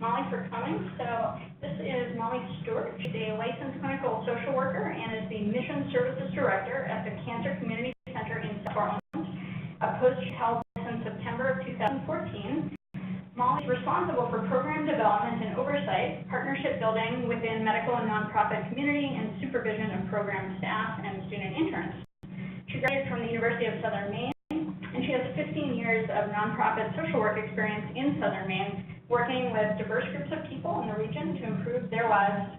Molly for coming. So this is Molly Stewart. She's a licensed clinical social worker and is the Mission Services Director at the Cancer Community Center in South Portland, a post she held since September of 2014. Molly is responsible for program development and oversight, partnership building within medical and nonprofit community, and supervision of program staff and student interns. She graduated from the University of Southern Maine, and she has 15 years of nonprofit social work experience in Southern Maine, working with diverse groups of people in the region to improve their lives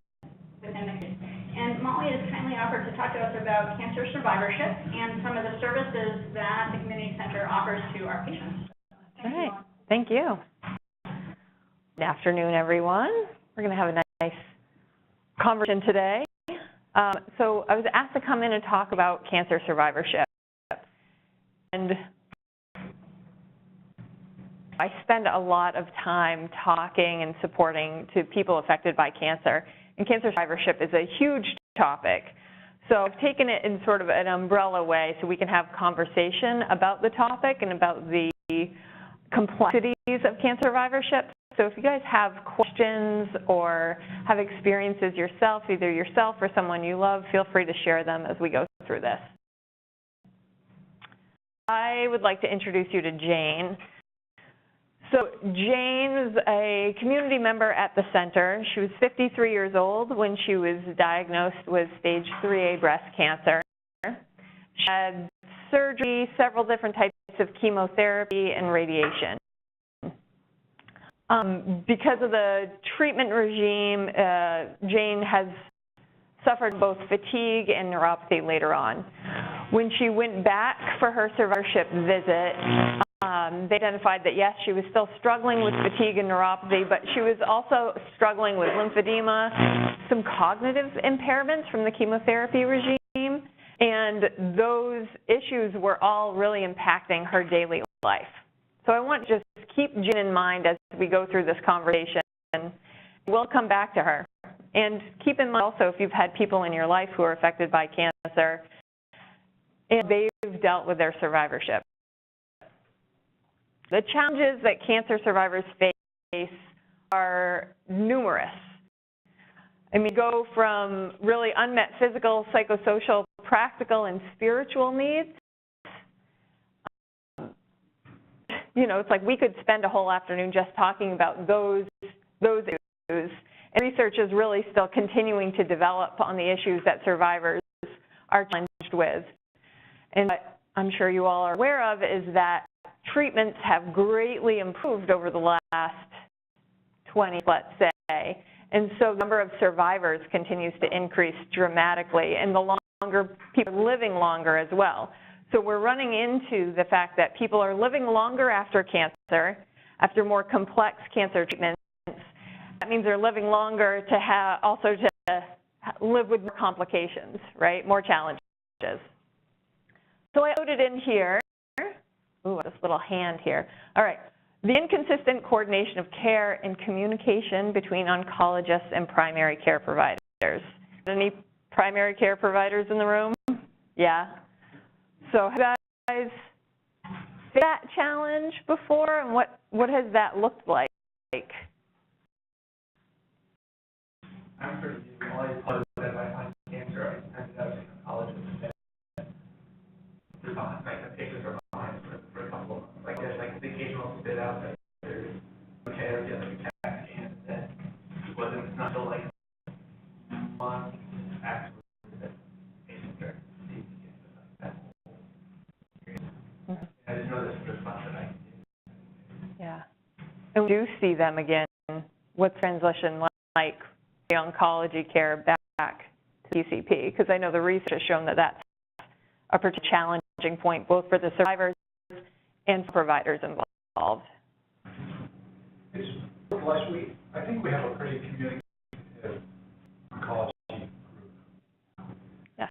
within the community. And Molly has kindly offered to talk to us about cancer survivorship and some of the services that the community center offers to our patients. All right. Thank you. Good afternoon, everyone. We're going to have a nice conversation today. So I was asked to come in and talk about cancer survivorship. And I spend a lot of time talking and supporting to people affected by cancer. And cancer survivorship is a huge topic. So I've taken it in sort of an umbrella way so we can have conversation about the topic and about the complexities of cancer survivorship. So if you guys have questions or have experiences yourself, either yourself or someone you love, feel free to share them as we go through this. I would like to introduce you to Jane. So Jane was a community member at the center. She was 53 years old when she was diagnosed with stage 3A breast cancer. She had surgery, several different types of chemotherapy, and radiation. Because of the treatment regime, Jane has suffered both fatigue and neuropathy later on. When she went back for her survivorship visit, they identified that, yes, she was still struggling with fatigue and neuropathy, but she was also struggling with lymphedema, some cognitive impairments from the chemotherapy regime, and those issues were all really impacting her daily life. So I want to just keep Jane in mind as we go through this conversation. We'll come back to her. And keep in mind also if you've had people in your life who are affected by cancer and they've dealt with their survivorship. The challenges that cancer survivors face are numerous. I mean, go from really unmet physical, psychosocial, practical, and spiritual needs. You know, it's like we could spend a whole afternoon just talking about those issues. And research is really still continuing to develop on the issues that survivors are challenged with. And what I'm sure you all are aware of is that treatments have greatly improved over the last 20, let's say. And so the number of survivors continues to increase dramatically, and the longer people are living longer as well. So we're running into the fact that people are living longer after cancer, after more complex cancer treatments. That means they're living longer to also to live with more complications, right? More challenges. So I noted in here, this little hand here. All right, the inconsistent coordination of care and communication between oncologists and primary care providers. Any primary care providers in the room? Yeah. So have you guys faced that challenge before, and what has that looked like? I'm pretty new. Always part of that on cancer. I ended up in college with like the patients are fine for a couple of months. Like there's like the occasional spit out that there's okay, or the other CAT scan that wasn't until like months after that patients are seeing that whole experience. I just know this response that I can do. Yeah. And we do see them again. What's transition like the oncology care back to PCP? Because I know the research has shown that that's a particularly challenging point both for the survivors and for providers involved. I think we have a pretty communicative oncology group. Yeah.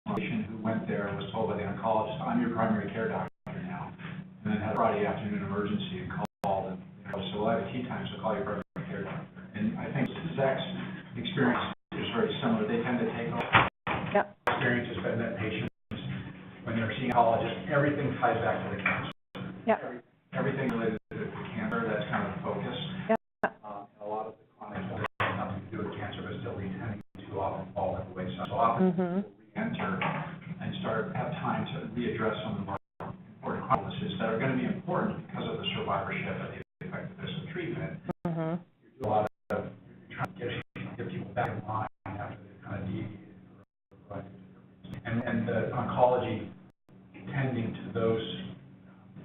One patient who went there was told by the oncologist, "I'm your primary care doctor now," and then had a Friday afternoon emergency and called, and so we'll have a tea time, so call your primary care doctor. And I think Zach's experience is very similar. They tend to take over. Yep. Experience has been that patients, when they're seeing oncologists, everything ties back to the cancer. Yep. Everything related to cancer, that's kind of the focus. often fall by the wayside. So often we'll re-enter and have time to readdress some of our important policies that are going to be important because of the survivorship and the effectiveness of treatment. You do a lot of, you're trying to get people back in line after they've kind of deviated. And the oncology tending to those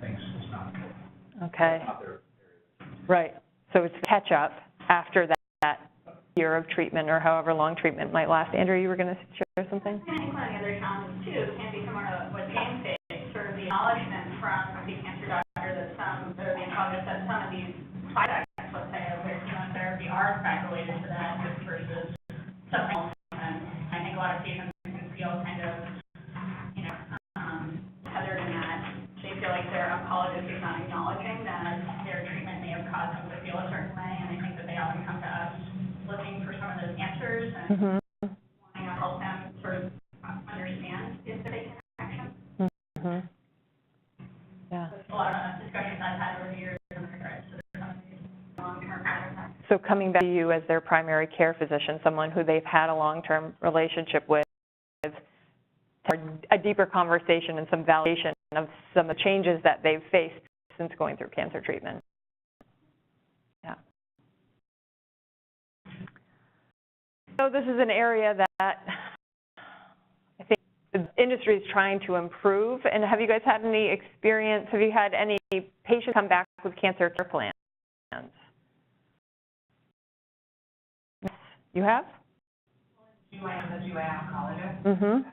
things is not good. Okay. Not their area. Right. So it's catch up after that year of treatment or however long treatment might last. Andrew, you were going to share something? I think one of the other challenges too can be similar to what James said, sort of the acknowledgement from the cancer doctor that or the oncologist that some of these side effects, let's say, of their chemotherapy are in fact related to that versus something else. And I think a lot of patients can feel kind of, tethered in that. They feel like their oncologist is not acknowledging that their treatment may have caused them to feel a certain way, and I think that they often come to us looking for some of those answers and wanting to help them sort of understand if they can action. Yeah. There's a lot of discussions I've had over the years in regards to some of these long-term side effects. So coming back to you as their primary care physician, someone who they've had a long-term relationship with, a deeper conversation and some validation of some of the changes that they've faced since going through cancer treatment. Yeah. So this is an area that I think the industry is trying to improve. And have you guys had any experience, have you had any patients come back with cancer care plans? You have? I'm the GYN oncologist.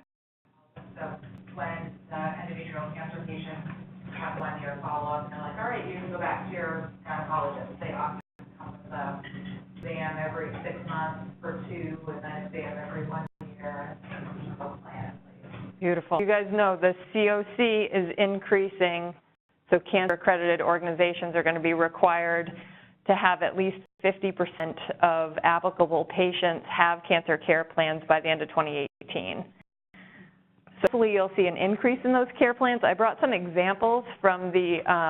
So when the endometrial cancer patients have 1 year follow-up, and they're like, all right, you can go back to your gynecologist. They often come with a exam every 6 months for 2, and then exam every 1 year, and a plan. Beautiful. You guys know the COC is increasing, so cancer-accredited organizations are going to be required to have at least 50% of applicable patients have cancer care plans by the end of 2018. So hopefully you'll see an increase in those care plans. I brought some examples from the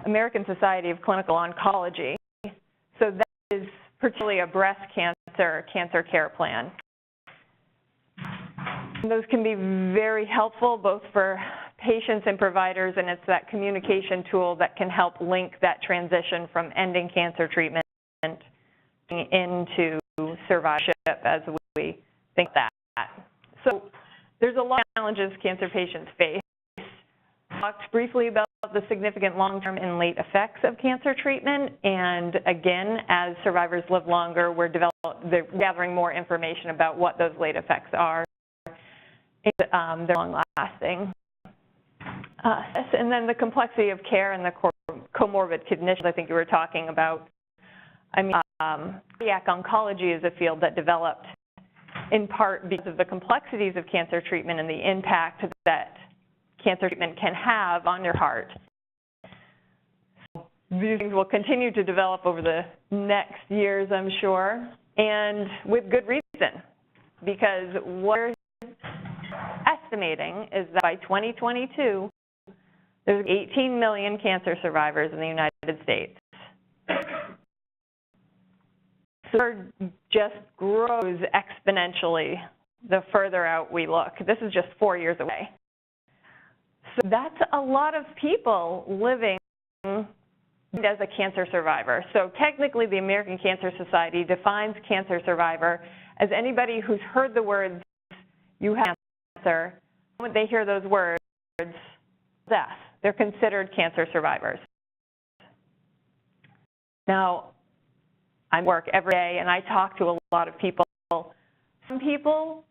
American Society of Clinical Oncology. So that is particularly a breast cancer care plan. And those can be very helpful both for patients and providers, and it's that communication tool that can help link that transition from ending cancer treatment into survivorship as we think that. So there's a lot of challenges cancer patients face. I talked briefly about the significant long-term and late effects of cancer treatment, and again, as survivors live longer, we're gathering more information about what those late effects are. And they're long-lasting. And then the complexity of care and the comorbid conditions I think you were talking about. I mean, cardiac oncology is a field that developed in part because of the complexities of cancer treatment and the impact that cancer treatment can have on your heart. So these things will continue to develop over the next years, I'm sure, and with good reason, because what we're estimating is that by 2022, there's 18 million cancer survivors in the United States. So it just grows exponentially the further out we look. This is just 4 years away. So that's a lot of people living as a cancer survivor. So technically, the American Cancer Society defines cancer survivor as anybody who's heard the words, you have cancer. The moment they hear those words, death. They're considered cancer survivors. Now, I work every day and I talk to a lot of people. Some people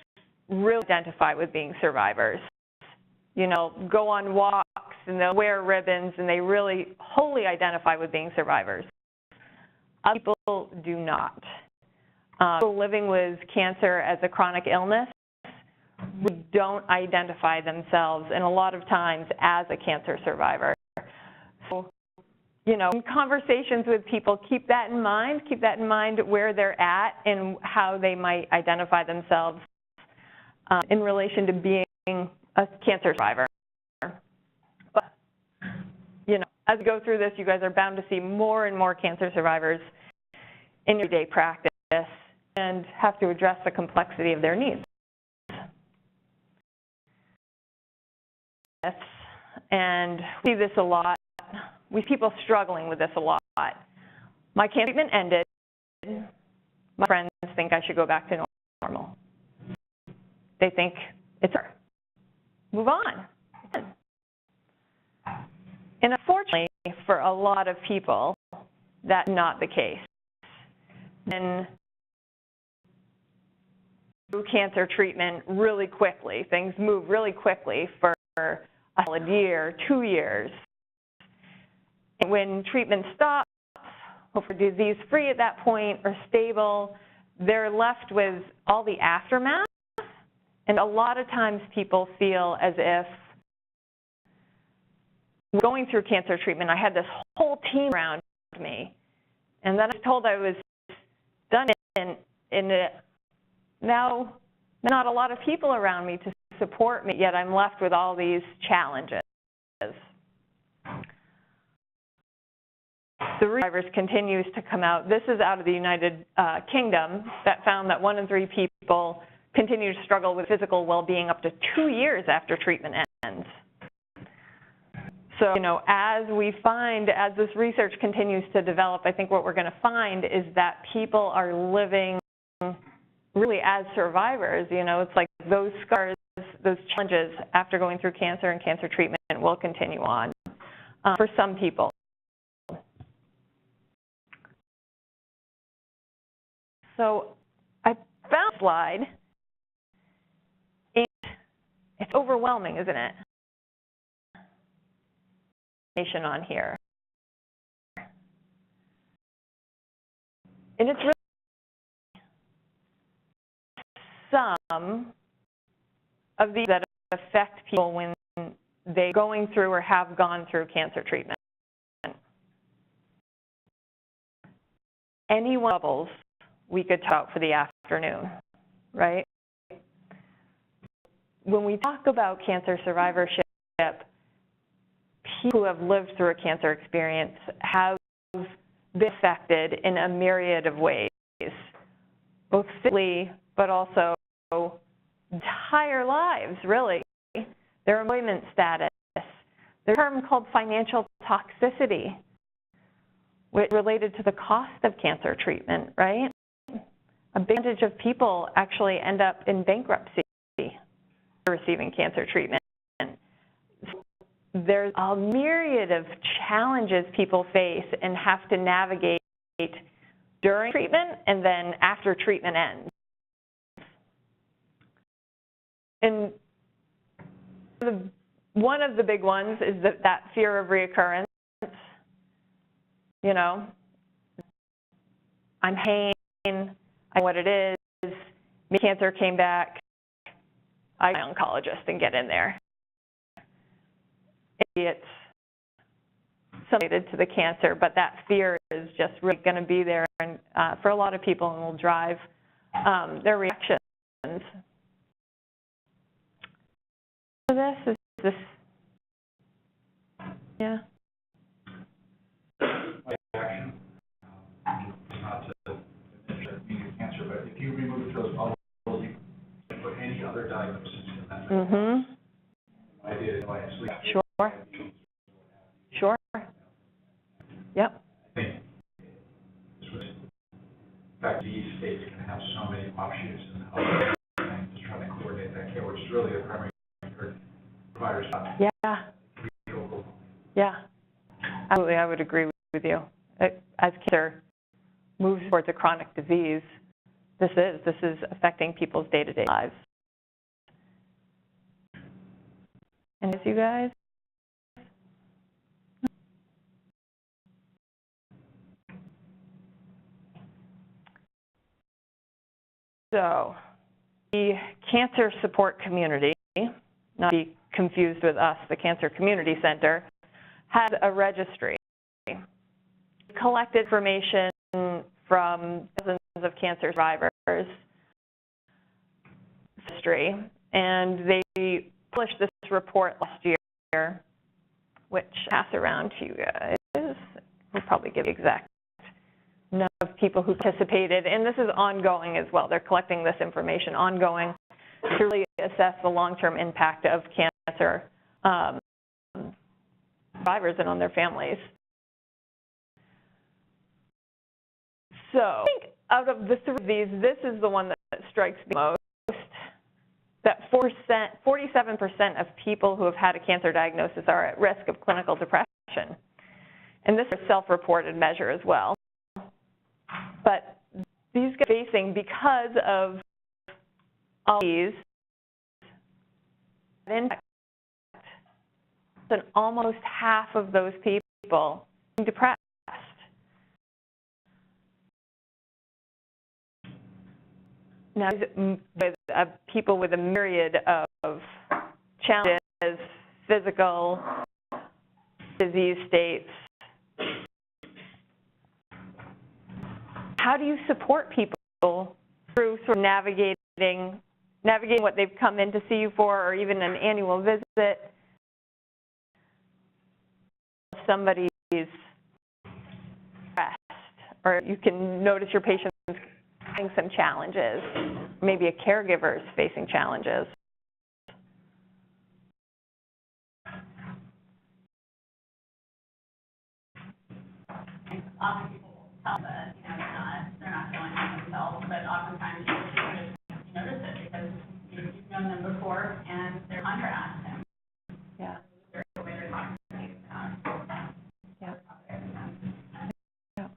really identify with being survivors. You know, go on walks and they'll wear ribbons and they really wholly identify with being survivors. Other people do not. People living with cancer as a chronic illness don't identify themselves, and a lot of times, as a cancer survivor. So, you know, in conversations with people, keep that in mind where they're at and how they might identify themselves in relation to being a cancer survivor. But, you know, as we go through this, you guys are bound to see more and more cancer survivors in your day practice. and have to address the complexity of their needs. And we see this a lot. We see people struggling with this a lot. My cancer treatment ended. My friends think I should go back to normal. They think it's over. Move on. And unfortunately, for a lot of people, that's not the case. And through cancer treatment really quickly, things move really quickly for a solid year, 2 years. And when treatment stops, hopefully disease-free at that point or stable, they're left with all the aftermath. And a lot of times people feel as if going through cancer treatment, I had this whole team around me, and then I was told I was done, and now not a lot of people around me to support me, yet I'm left with all these challenges. The survivors continues to come out. This is out of the United Kingdom that found that 1 in 3 people continue to struggle with physical well-being up to 2 years after treatment ends. So, as we find, as this research continues to develop, I think what we're going to find is that people are living really as survivors. It's like those scars, those challenges after going through cancer and cancer treatment will continue on for some people. So I found a slide, and it's overwhelming, isn't it? On here. And it's really some of these that affect people when they're going through or have gone through cancer treatment. Any one of bubbles we could talk about for the afternoon, right? When we talk about cancer survivorship, people who have lived through a cancer experience have been affected in a myriad of ways, both physically, but also entire lives, really. Their employment status. There's a term called financial toxicity, which is related to the cost of cancer treatment, right? A big percentage of people actually end up in bankruptcy for receiving cancer treatment. There's a myriad of challenges people face and have to navigate during treatment and then after treatment ends. And one of the big ones is that fear of reoccurrence. I'm pain, I know what it is, maybe cancer came back, I'm an oncologist and get in there. It's related to the cancer, but that fear is just really going to be there and, for a lot of people, and will drive their reactions. So this, yeah. My reaction, not to being cancer, but if you remove those bubbles, you can put any other diagnosis in that. Mm-hmm. I did by sleep. Sure. Sure. Yep. I think this was, in fact, these states can have so many offshoots and other things to try to coordinate that care, which is really the primary provider's job. Yeah. Yeah. Absolutely, I would agree with you. As cancer moves towards a chronic disease, this is affecting people's day-to-day lives. And as you guys? So, the Cancer Support Community, not to be confused with us, the Cancer Community Center, has a registry. It collected information from dozens of cancer survivors, and they published this report last year, which I'll pass around to you guys. We'll probably give the exact of people who participated, and this is ongoing as well. They're collecting this information ongoing to really assess the long-term impact of cancer survivors and on their families. So I think out of the three of these, this is the one that strikes me most, that 47% of people who have had a cancer diagnosis are at risk of clinical depression. And this is a self-reported measure as well. But these guys are facing, because of all these, impact, and almost half of those people are depressed. Now, with people with a myriad of challenges, physical, disease states, how do you support people through sort of navigating what they've come in to see you for, or even an annual visit? Somebody's stressed, or you can notice your patient's having some challenges. Maybe a caregiver's facing challenges. Often people tell that, they're not feeling it themselves, but oftentimes you notice it because you've known them before and they're contrast. And yeah. They're the way they're talking to you. Yeah. Yeah.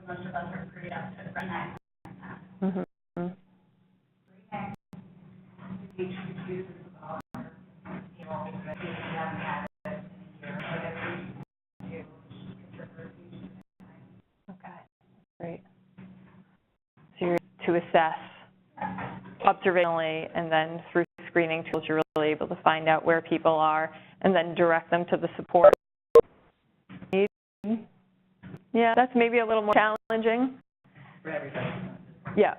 Most of us are pretty up to recognize that. Mm-hmm. Okay, great. So you're to assess observationally, and then through screening tools, you're really able to find out where people are and then direct them to the support need. Yeah, that's maybe a little more challenging. For everybody. Yeah,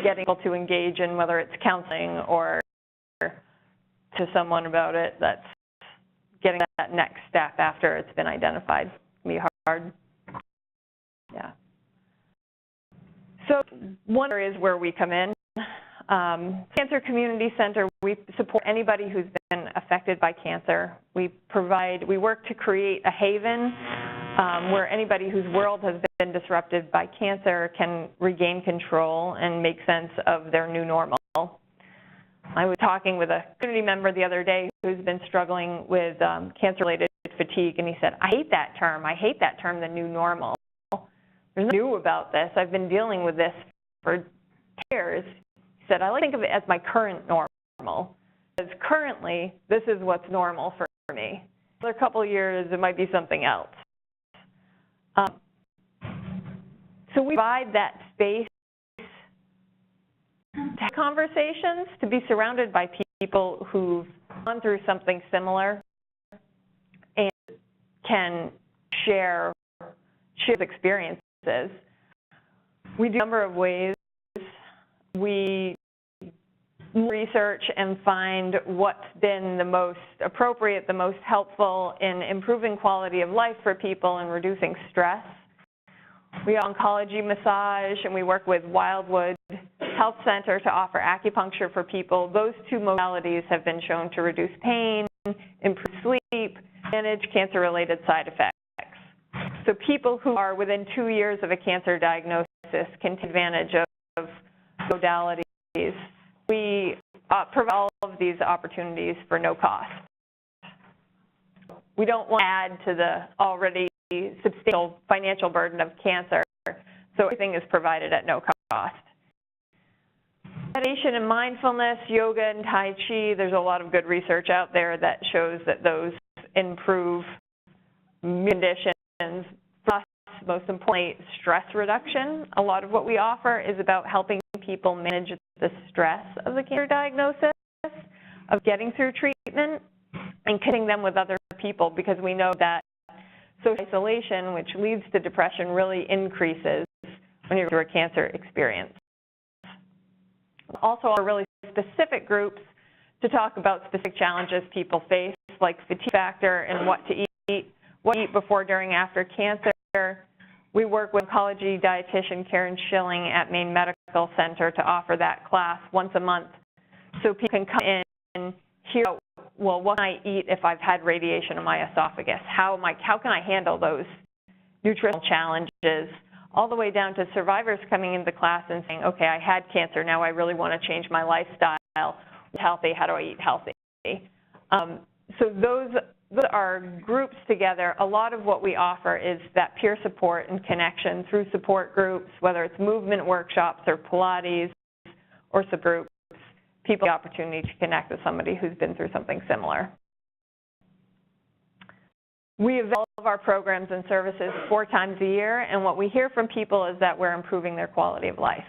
getting people to engage in whether it's counseling or to someone about it, that's getting that next step after it's been identified can be hard. Yeah. So one area is where we come in. Cancer Community Center, we support anybody who's been affected by cancer. We work to create a haven where anybody whose world has been disrupted by cancer can regain control and make sense of their new normal. I was talking with a community member the other day who's been struggling with cancer-related fatigue, and he said, I hate that term, the new normal. There's nothing new about this. I've been dealing with this for years. He said, I like to think of it as my current normal, because currently, this is what's normal for me. For a couple of years, it might be something else. So we provide that space to have conversations, to be surrounded by people who've gone through something similar and can share experiences. We do a number of ways. We research and find what's been the most appropriate, the most helpful in improving quality of life for people and reducing stress. We have oncology massage, and we work with Wildwood Health Center to offer acupuncture for people. Those two modalities have been shown to reduce pain, improve sleep, manage cancer-related side effects. So people who are within 2 years of a cancer diagnosis can take advantage of modalities. We provide all of these opportunities for no cost. We don't want to add to the already substantial financial burden of cancer, so everything is provided at no cost. Meditation and mindfulness, yoga and Tai Chi, there's a lot of good research out there that shows that those improve conditions, plus, most importantly, stress reduction. A lot of what we offer is about helping people manage the stress of the cancer diagnosis, of getting through treatment, and connecting them with other people, because we know that social isolation, which leads to depression, really increases when you're through a cancer experience. Also, our really specific groups to talk about specific challenges people face, like fatigue factor and what to eat before, during, after cancer. We work with oncology dietitian Karen Schilling at Maine Medical Center to offer that class once a month so people can come in and hear, well, what can I eat if I've had radiation in my esophagus? How can I handle those nutritional challenges, all the way down to survivors coming into class and saying, okay, I had cancer, now I really want to change my lifestyle. Healthy, how do I eat healthy? So those are groups together. A lot of what we offer is that peer support and connection through support groups, whether it's movement workshops or Pilates or subgroups, people have the opportunity to connect with somebody who's been through something similar. We evaluate all of our programs and services 4 times a year, and what we hear from people is that we're improving their quality of life.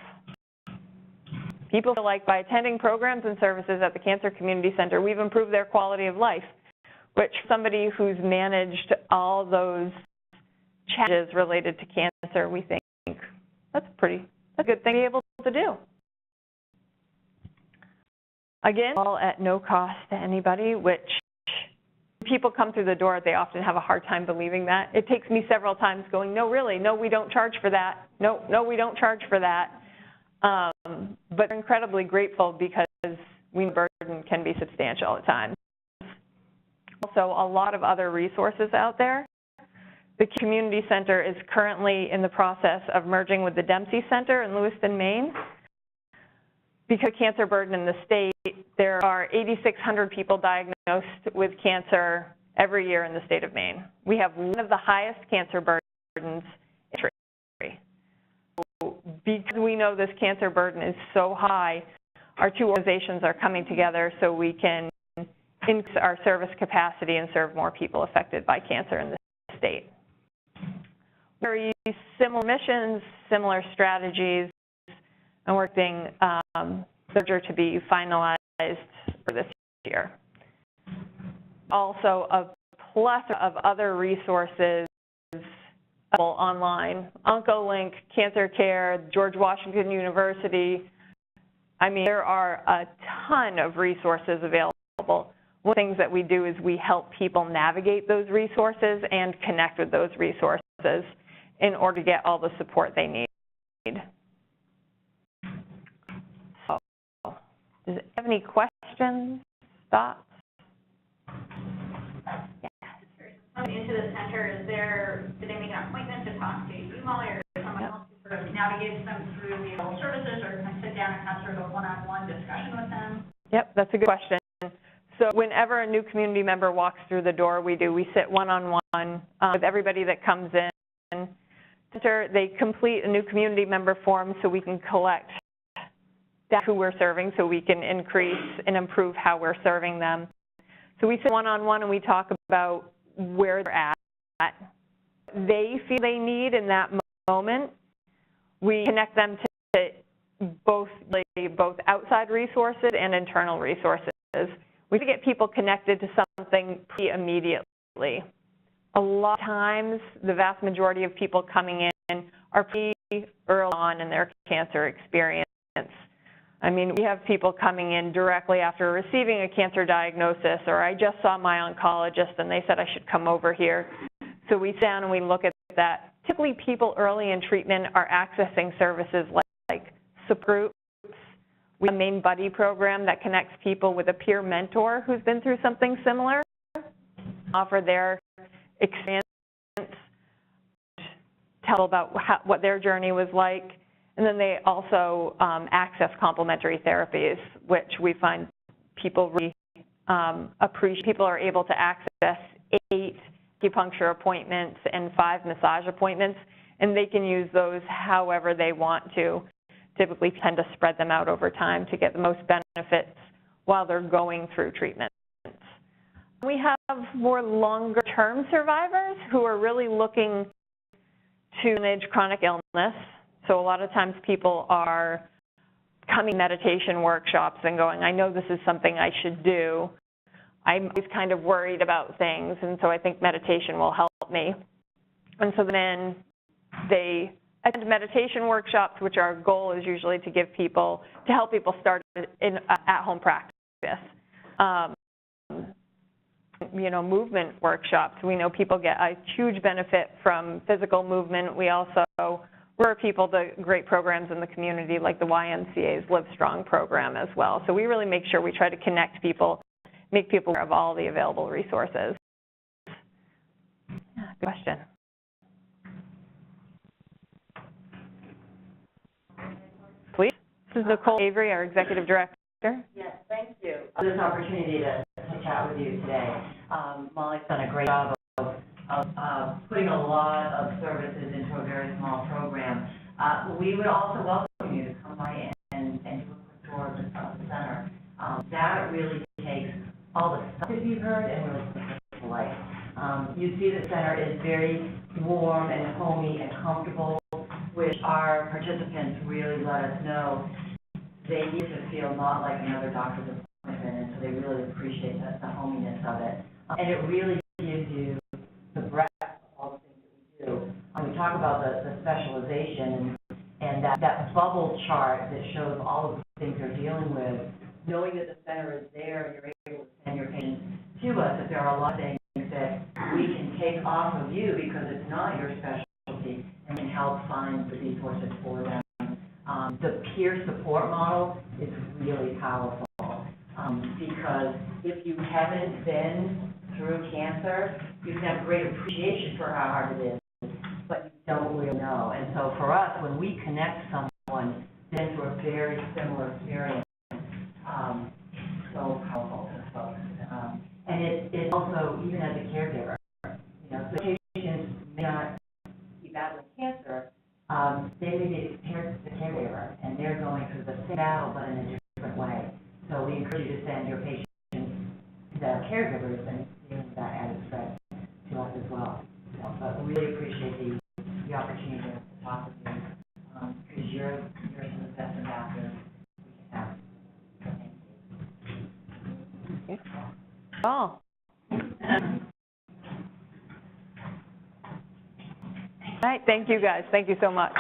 People feel like by attending programs and services at the Cancer Community Center, we've improved their quality of life, which somebody who's managed all those challenges related to cancer, we think that's a good thing to be able to do. Again, all at no cost to anybody, which people come through the door, they often have a hard time believing that. It takes me several times going, no, really, no, we don't charge for that. No, we don't charge for that. But we're incredibly grateful because we know the burden can be substantial at times. Also, a lot of other resources out there. The Community Center is currently in the process of merging with the Dempsey Center in Lewiston, Maine. Because of cancer burden in the state, there are 8,600 people diagnosed with cancer every year in the state of Maine. We have one of the highest cancer burdens in the country. So because we know this cancer burden is so high, our 2 organizations are coming together so we can increase our service capacity and serve more people affected by cancer in the state. We use similar missions, similar strategies, and working merger to be finalized for this year. Also, a plethora of other resources online: OncoLink, Cancer Care, George Washington University. I mean, there are a ton of resources available. One of the things that we do is we help people navigate those resources and connect with those resources in order to get all the support they need. Does it have any questions, thoughts? Yeah. Coming into the center, did they make an appointment to talk to you, Molly, or someone else to sort of navigate them through the available services, or can I sit down and have sort of a one-on-one discussion with them? Yep, that's a good question. So whenever a new community member walks through the door, we sit one-on-one with everybody that comes in. They complete a new community member form so we can collect who we're serving, so we can increase and improve how we're serving them. So we sit one-on-one and we talk about where they're at, they feel they need in that moment. We connect them to both outside resources and internal resources. We can get people connected to something pretty immediately. A lot of times, the vast majority of people coming in are pretty early on in their cancer experience. I mean, we have people coming in directly after receiving a cancer diagnosis, or I just saw my oncologist and they said I should come over here. So we sit down and we look at that. Typically, people early in treatment are accessing services like support groups. We have a Maine Buddy program that connects people with a peer mentor who's been through something similar, offer their experience, tell about what their journey was like. And then they also access complementary therapies, which we find people really appreciate. People are able to access 8 acupuncture appointments and 5 massage appointments, and they can use those however they want to. Typically tend to spread them out over time to get the most benefits while they're going through treatments. We have more longer-term survivors who are really looking to manage chronic illness. So a lot of times people are coming to meditation workshops and going, I know this is something I should do. I'm always kind of worried about things, and so I think meditation will help me. And so then they attend meditation workshops, which our goal is usually to help people start in at-home practice. movement workshops. We know people get a huge benefit from physical movement. We also refer people to great programs in the community like the YMCA's Live Strong program as well. So we really make sure we try to connect people, make people aware of all the available resources. Yeah, good question. Please. This is Nicole Avery, our Executive Director. Yes, thank you for this opportunity to chat with you today. Molly's done a great job of putting a lot of services into a very small program. We would also welcome you to come by and do a quick tour of the center. That really takes all the stuff that you've heard and really puts it to life. You see the center is very warm and homey and comfortable, which our participants really let us know they need to feel not like another doctor's appointment, and so they really appreciate the hominess of it. And it really gives you the breadth of all the things that we do. We talk about the specialization and that bubble chart that shows all of the things they're dealing with, knowing that the center is there and you're able to send your patients to us, that there are a lot of things that we can take off of you because it's not your specialty and can help find the resources for them. The peer support model is really powerful because if you haven't been through cancer, you can have great appreciation for how hard it is, but you don't really know. And so for us, when we connect someone into a very similar experience, so powerful to folks. And it also, even as a caregiver, so patients may not be battling cancer, they may be the caregiver, and they're going through the same battle, but in a different way. So we encourage you to send your patients that are caregivers and dealing with that added stress to us as well. So, but we really appreciate the opportunity to talk with you, because you're some of the best ambassadors we can have. So thank you. Oh. All right, thank you guys. Thank you so much.